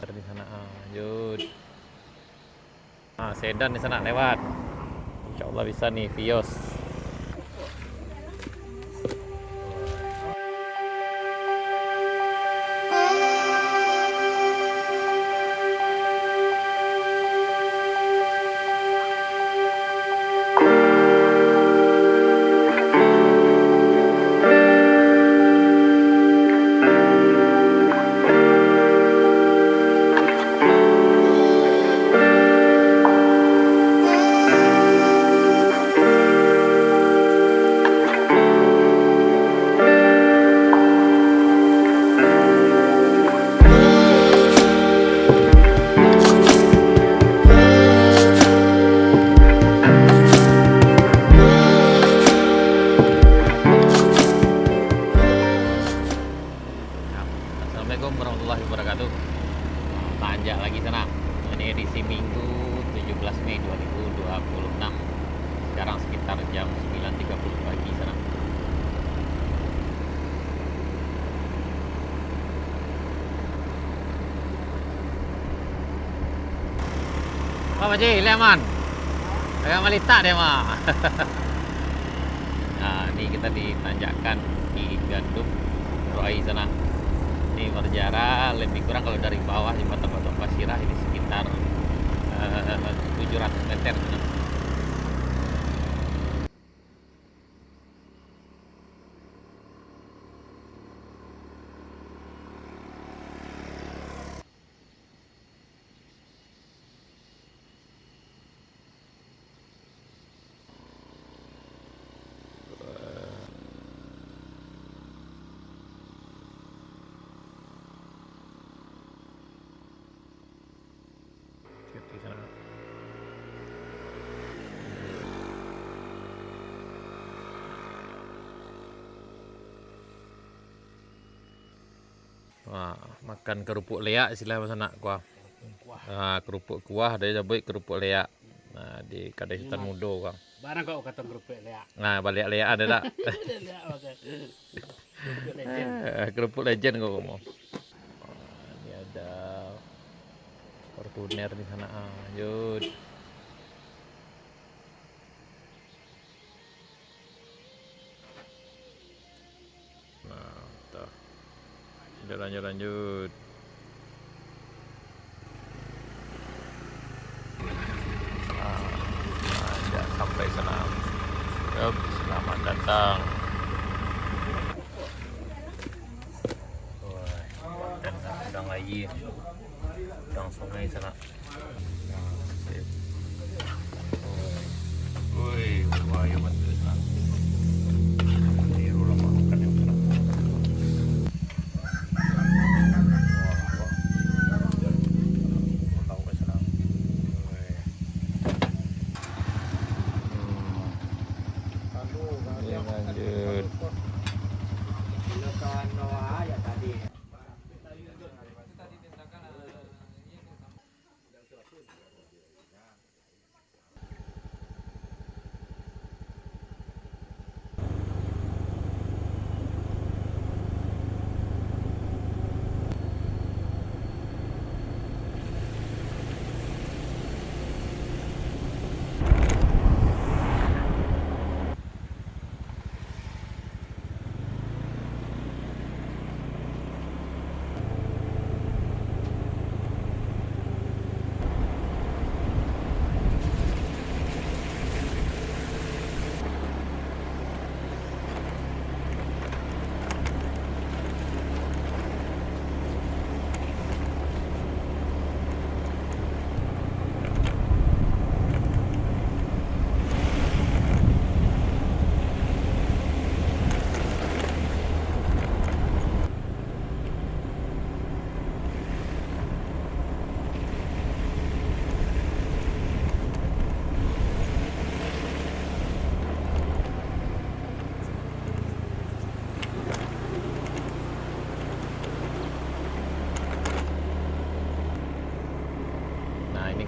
Di sana, lanjut. Sedan di sana lewat. Insya Allah bisa nih, Vios. Assalamualaikum warahmatullahi wabarakatuh. Tanjak lagi sana. Ini edisi Minggu 17 Mei 2026. Sekarang sekitar jam 9.30 pagi sana. Pak Haji, Leman. Agak malita deh mah. Nah, ini kita ditanjakan di Gandum, Roai sana. Ini berjarak lebih kurang kalau dari bawah jembatan Batok Pasirah ini sekitar 700 meter. Di sana. Wah, makan kerupuk leak istilah bahasa nak kuah. Kerupuk kuah ada jabai kerupuk leak. Nah, di Kadai Sultan Mudo kang. Barang kau kata kerupuk leak. Nah, balik leak ada tak? Leak makan. Kerupuk legend. Kerupuk legend kau ngomong. Ini ada Fortuner di sana. Lanjut. Nah, tuh. Lanjut. Nah, sampai sana. Yup, selamat datang. Dan udang lagi, udang sungai sana. Woi, wah, ya betul sana. Ini ulang makan yang sana. Tahu ke sana. Lanjut.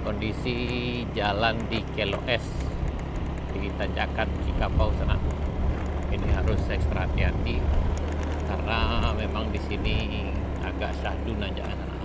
Kondisi jalan di Keloes di tanjakan Cikapau sana. Ini harus ekstra hati-hati karena memang di sini agak syahdu nanjakan sana.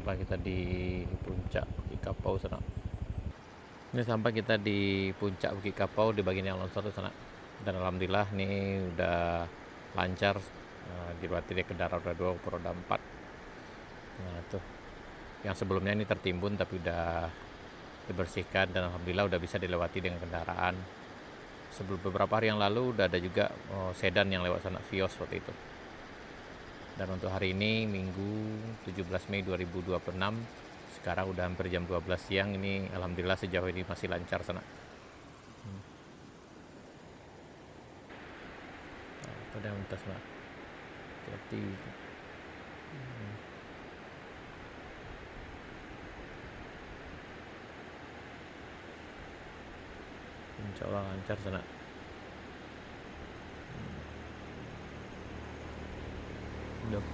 sampai kita di puncak Bukit Kapau sana. Ini sampai kita di puncak Bukit Kapau di bagian yang longsor sana. Dan alhamdulillah ini udah lancar, dilewati dari kendaraan roda 2 maupun roda 4. Nah tuh, yang sebelumnya ini tertimbun tapi udah dibersihkan dan alhamdulillah udah bisa dilewati dengan kendaraan. Sebelum beberapa hari yang lalu udah ada juga sedan yang lewat sana, Vios waktu itu. Dan untuk hari ini Minggu 17 Mei 2026, sekarang udah hampir jam 12 siang. Ini alhamdulillah sejauh ini masih lancar sana. Pada lintas lah, hati-hati. Insya Allah lancar sana. Udah.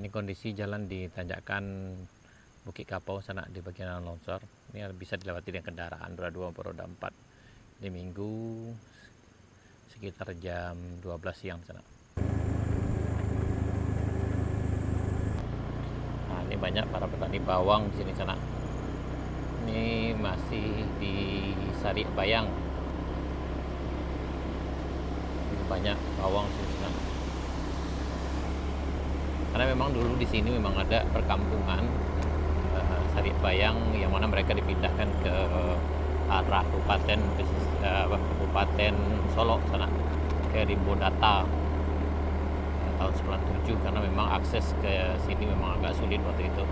Ini kondisi jalan di tanjakan Bukit Kapau sana di bagian longsor. Ini bisa dilewati dengan kendaraan roda 2 maupun roda 4 di Minggu sekitar jam 12 siang sana. Nah, ini banyak para petani bawang di sini sana. Ini masih di Sari Bayang. Ini banyak bawang di sini sana. Karena memang dulu di sini memang ada perkampungan Sari Bayang yang mana mereka dipindahkan ke arah Kabupaten Solo sana, ke Rimbodata tahun 97, karena memang akses ke sini memang agak sulit waktu itu.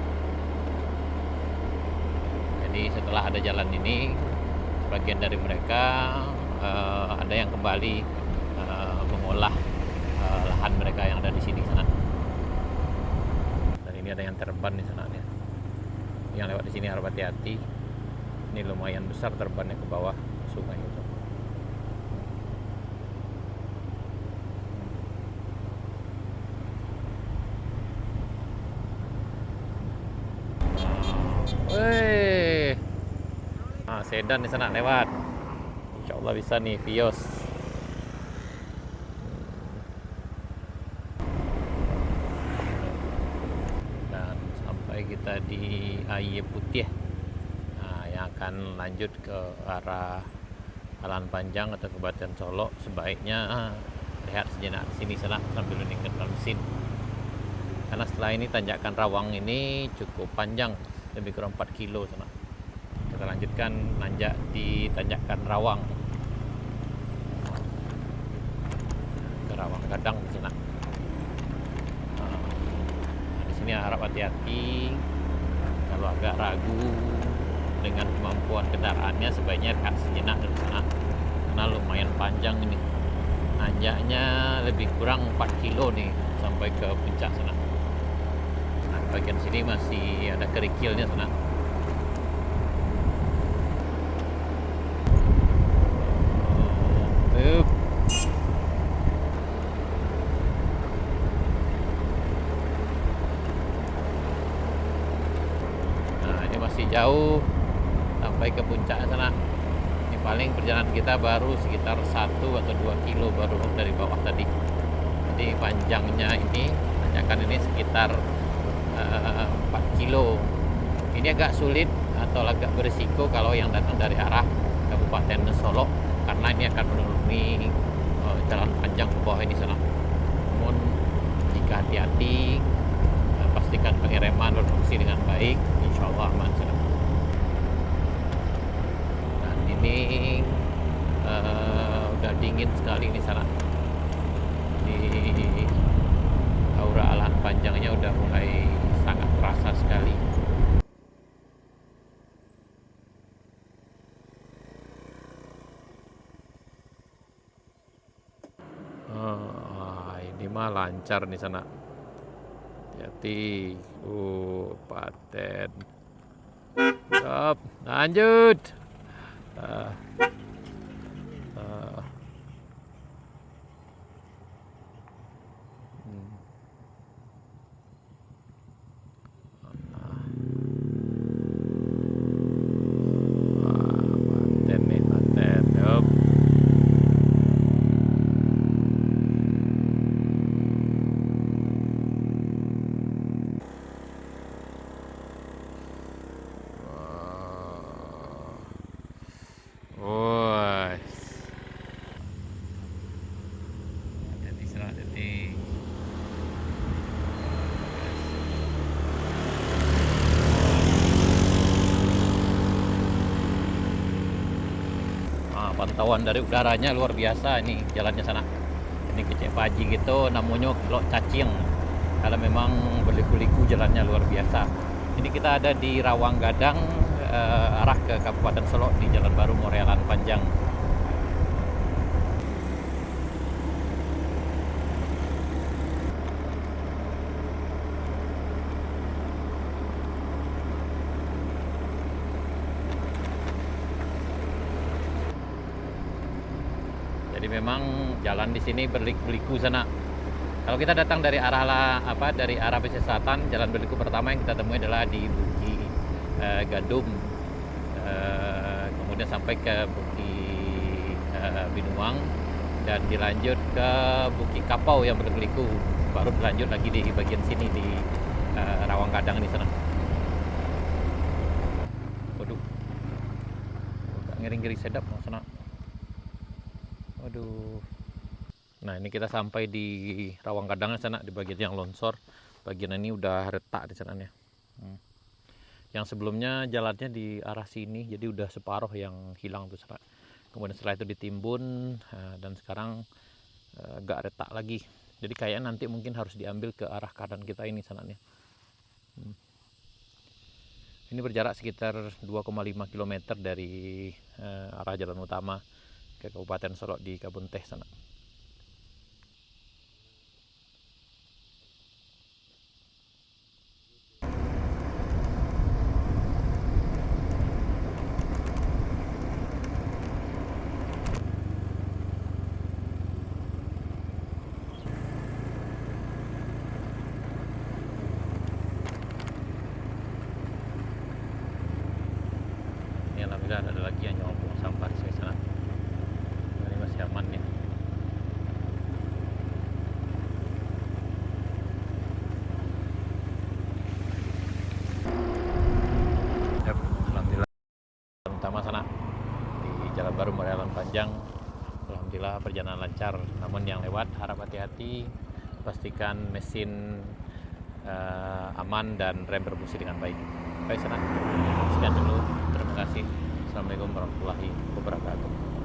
Jadi setelah ada jalan ini, sebagian dari mereka ada yang kembali mengolah lahan mereka yang ada di sini sana. Ada yang terban di sana nih. Yang lewat di sini harus hati-hati. Ini lumayan besar terbannya ke bawah sungai itu. Wih. Nah, sedan di sana lewat. Insya Allah bisa nih Vios. Kita di Aye Putih, nah, yang akan lanjut ke arah Jalan Panjang atau Kabupaten Solo. Sebaiknya lihat sejenak sini sana sambil meningkatkan mesin, karena setelah ini tanjakan Rawang ini cukup panjang, lebih kurang 4 kilo sana. Kita lanjutkan nanjak di tanjakan Rawang ke Rawang Gadang di sana. Ini harap hati-hati. Kalau agak ragu dengan kemampuan kendaraannya, sebaiknya rehat sejenak dari sana, karena lumayan panjang ini. Nanjaknya lebih kurang 4 kilo nih sampai ke puncak sana. Nah, bagian sini masih ada kerikilnya sana. Jauh sampai ke puncak sana. Ini paling perjalanan kita baru sekitar 1 atau 2 kilo baru dari bawah tadi. Jadi panjangnya ini, tanjakan ini sekitar 4 kilo. Ini agak sulit atau agak berisiko kalau yang datang dari arah Kabupaten Solo, karena ini akan menuruni jalan panjang ke bawah ini sana. Namun jika hati-hati, pastikan pengereman berfungsi dengan baik, insya Allah aman sana. Dan ini udah dingin sekali di sana. Di aura alam panjangnya udah mulai sangat terasa sekali. Ini mah lancar di sana. Hati-hati. Paten. Stop. Lanjut. Uh, uh. Paten nih, paten. Yup. Pantauan dari udaranya luar biasa ini jalannya sana. Ini kecek paji gitu, namanya Lok Cacing. Kalau memang berliku-liku jalannya luar biasa. Ini kita ada di Rawang Gadang, arah ke Kabupaten Solo di Jalan Baru Morealan Panjang. Jadi memang jalan di sini berliku-liku sana. Kalau kita datang dari dari arah pesisir selatan, jalan berliku pertama yang kita temui adalah di Bukit Gadum, kemudian sampai ke Bukit Binuang, dan dilanjut ke Bukit Kapau yang berliku, baru dilanjut lagi di bagian sini di Rawang Gadang di sana. Waduh, ngeri-ngeri sedap sana. Waduh. Nah, ini kita sampai di Rawang Gadang sana, di bagian yang longsor. Bagian ini udah retak di sananya. Yang sebelumnya jalannya di arah sini, jadi udah separuh yang hilang tuh sana. Kemudian setelah itu ditimbun, dan sekarang agak retak lagi. Jadi kayaknya nanti mungkin harus diambil ke arah kanan kita ini sananya. Ini berjarak sekitar 2,5 km dari arah jalan utama ke Kabupaten Solo di Kebun Teh sana. Ini alhamdulillah ada lagi yang nyobong sampah di sana. Ini masih aman nih. Alhamdulillah utama sana di Jalan Baru Morealan Panjang, alhamdulillah perjalanan lancar. Namun yang lewat harap hati-hati, pastikan mesin aman dan rem berfungsi dengan baik. Baik sana, sekian dulu, terima kasih. Assalamualaikum warahmatullahi wabarakatuh.